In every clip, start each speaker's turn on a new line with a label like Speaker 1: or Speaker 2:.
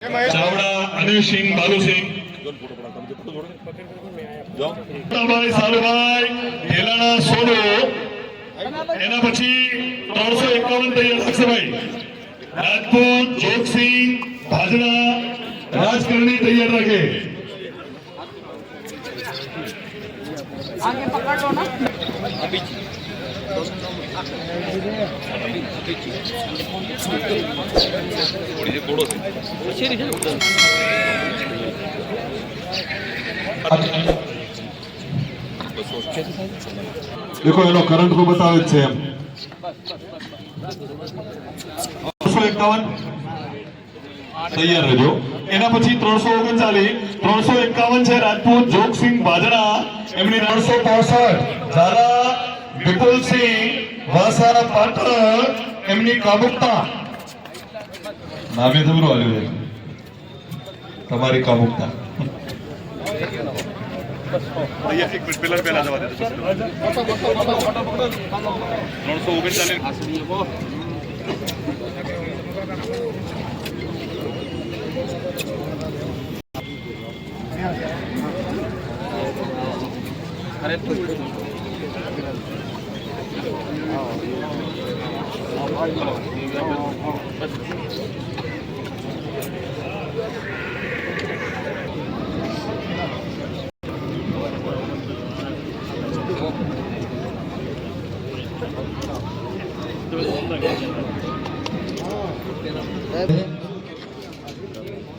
Speaker 1: ચાવડા અનિલસિંહ બાલુસિંહ ભાઈ સાલુભાઈ ઢેલાણા સોનો એના પછી 351 તૈયાર રાખશે ભાઈ રાજપૂત જોગસિંહ ભાજણા રાજકરણી તૈયાર રાખે
Speaker 2: आगे पकड़ लो ना
Speaker 1: देखो एनो करंट को बतावे छे एम 351 तैयार रहजो एना પછી 339 351 છે રાજપૂત જોગસિંહ ભાજણા એમની 365 ઝાલા વિપુલસિંહ વાસા પાટણ એમની કાબુકતા નામે જબરો આલ્યો છે તમારી કાબુકતા
Speaker 3: એક મિનિટ પેલા જવા દે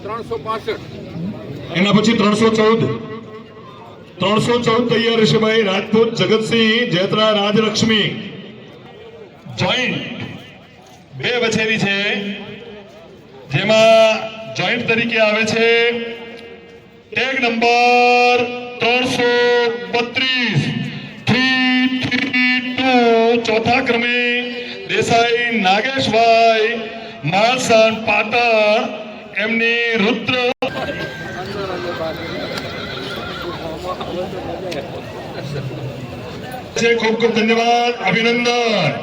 Speaker 3: 339
Speaker 1: એના પછી 314 તૈયાર છે ભાઈ રાજપૂત જગતસિંહ જેતરા રાજલક્ષ્મી જોઈન્ટ બે વછેરી છે જેમાં જોઈન્ટ તરીકે આવે છે ટેગ નંબર 332 332 ચોથા ક્રમે દેસાઈ નાગેશભાઈ માલસાન પાટણ એમની રુદ્ર खूब खूब धन्यवाद अभिनंदन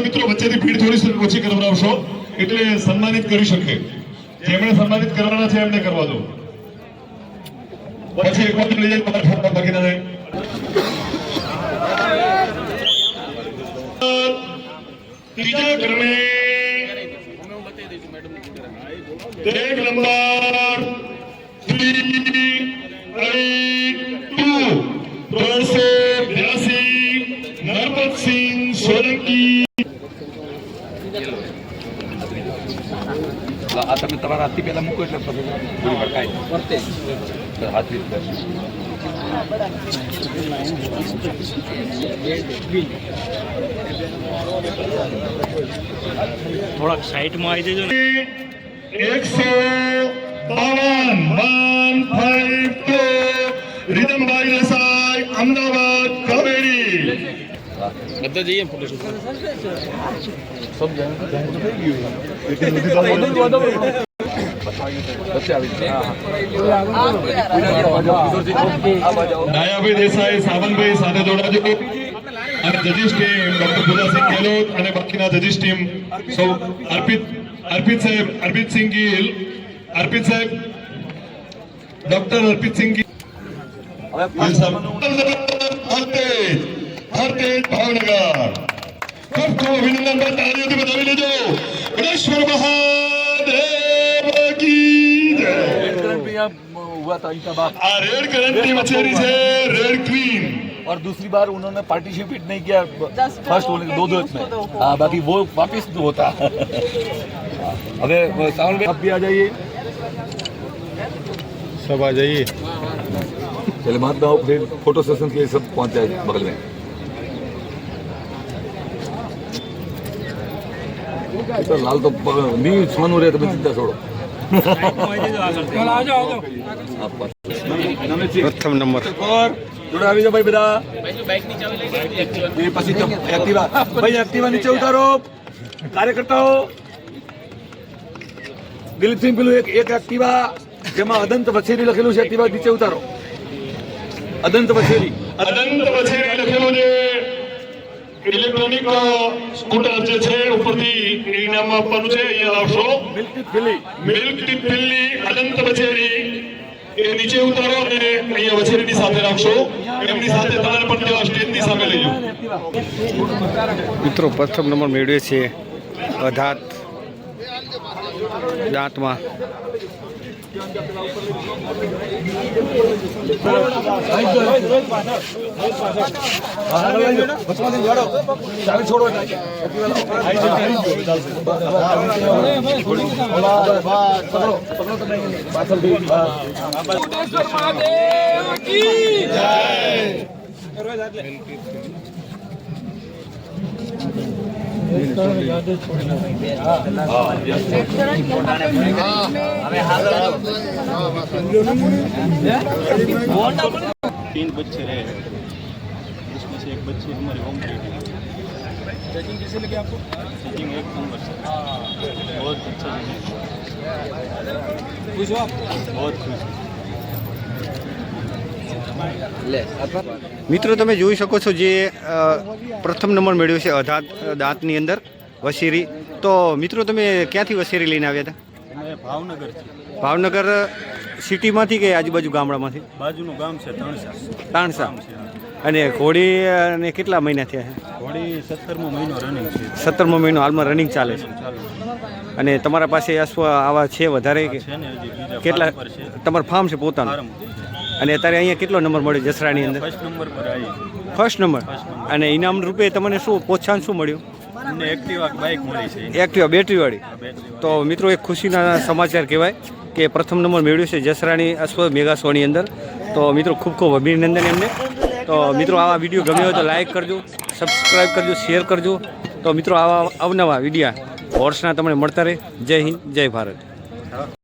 Speaker 1: મિત્રો વચ્ચેથી ભીડ થોડી ઓછી કરાવશો એટલે સન્માનિત કરી શકે જેમણે સન્માનિત કરવાના છે એમને કરવા દો પછી એક વાર લઈ જાય તમારે ફોટો બાકી ના રહે ત્રીજા ક્રમે ટેગ નંબર 382 નરપતસિંહ સોલંકી
Speaker 4: આ તમે તમારા હાથથી પહેલા મૂકો એટલે પૂરી ભડકાય વર્તે હાથથી
Speaker 5: થોડાક સાઈડમાં આવી જજો ને
Speaker 1: 152 રીદમભાઈ દેસાઈ અમદાવાદ કાવેરી
Speaker 5: બધા જઈએ ફોટોશૂટ
Speaker 1: નાયાભાઈ દેસાઈ સાવનભાઈ સાથે જોડાજો અને જજીસ ટીમ ડોક્ટર પૂજાસિંહ ગેહલોત અને બાકીના જજીસ ટીમ સૌ અર્પિત સિંહ ગિલ અર્પિત સાહેબ ડોક્ટર અર્પિત સિંહ ગિલ હરતેજ ભાવનગર ખૂબ ખૂબ અભિનંદન તાળીઓથી બતાવી લેજો ગણેશ્વર મહાદેવ કી જય
Speaker 4: हुआ था इनका बाप
Speaker 1: आ रेड करंट की मछली है रेड क्वीन
Speaker 4: और दूसरी बार उन्होंने पार्टिसिपेट नहीं किया फर्स्ट होने दो इसमें हाँ बाकी वो वापिस होता अबे साउंड आप भी आ जाइए
Speaker 3: सब आ जाइए
Speaker 4: चले मत आओ फिर फोटो सेशन के लिए सब पहुंच जाए बगल में तो लाल तो नहीं सुन रहे तो चिंता छोड़ो
Speaker 3: प्रथम नंबर
Speaker 4: જોડે આવી જાઓ ભાઈ બધા. એ પછી એક્ટિવા ભાઈ એક્ટિવા નીચે ઉતારો. કાર્યકર્તાઓ દિલીપસિંહ પેલું એક એક્ટિવા જેમાં અદંત વછેરી લખેલું છે એક્ટિવા નીચે ઉતારો. અદંત વછેરી
Speaker 1: અનંત વછેરી લખેલું જે ઇલેક્ટ્રોનિક સ્કૂટર જે છે ઉપરથી ઇનામ આપવાનું છે અહીંયા લાવશો.
Speaker 4: મિલ્ક ટીથ ફિલ્લી
Speaker 1: મિલ્ક ટીપ પિલ્લી અનંત વછેરી એ નીચે ઉતારો અને અહીંયા વછેરીની સાથે રાખશો. એમની સાથે તમારે પણ ત્યાં સ્ટેજની સામે લઈ જાઓ.
Speaker 3: મિત્રો પ્રથમ નંબર મેળવે છે અધાત દાંતમાં.
Speaker 2: कोटेश्वर महादेव की
Speaker 5: तीन बच्चे रहे उसमें से एक बच्चे हमारे होम चेकिंग कैसे लगे आपको? चेकिंग एक नंबर से बहुत अच्छा खुश हो आप? बहुत खुश.
Speaker 3: મિત્રો તમે જોઈ શકો છો જે પ્રથમ નંબર મેળવ્યો છે અધાત દાંતની અંદર વસેરી. તો મિત્રો તમે ક્યાંથી વસેરી લઈને આવ્યા હતા?
Speaker 5: અમે ભાવનગરથી,
Speaker 3: ભાવનગર સિટીમાંથી કે આજુબાજુ ગામડામાંથી?
Speaker 5: બાજુનું ગામ છે
Speaker 3: તાણસા. અને ઘોડીને કેટલા મહિના થયા છે?
Speaker 5: ઘોડી 17મો મહિનો રનિંગ છે.
Speaker 3: 17મો મહિનો હાલમાં રનિંગ ચાલે છે.
Speaker 5: ચાલુ
Speaker 3: અને તમારા પાસે આવા છે વધારે કે
Speaker 5: છે ને હજી બીજા
Speaker 3: કેટલા?
Speaker 5: ફાર્મ પર છે.
Speaker 3: તમારું ફાર્મ છે પોતાનું.
Speaker 5: ફાર્મ
Speaker 3: અને અત્યારે અહીંયા કેટલો નંબર મળ્યો જસરાની અંદર?
Speaker 5: ફર્સ્ટ નંબર પર આવી.
Speaker 3: First number. અને ઇનામ રૂપે તમને શું પ્રોત્સાહન શું મળ્યું?
Speaker 5: અમને એક્ટિવા બાઇક મળી છે.
Speaker 3: એક્ટિવા બેટરીવાળી.
Speaker 5: બેટરી
Speaker 3: તો મિત્રો એક ખુશીના સમાચાર કહેવાય કે પ્રથમ નંબર મેળવ્યો છે જસરાની અશ્વ મેગા શોની અંદર. તો મિત્રો ખૂબ ખૂબ અભિનંદન એમને. તો મિત્રો આવા વિડીયો ગમ્યો હોય તો લાઈક કરજો, સબસ્ક્રાઈબ કરજો, શેર કરજો. તો મિત્રો આવા અવનવા વિડીયા હોર્સના તમને મળતા રહે. જય હિન્દ, જય ભારત.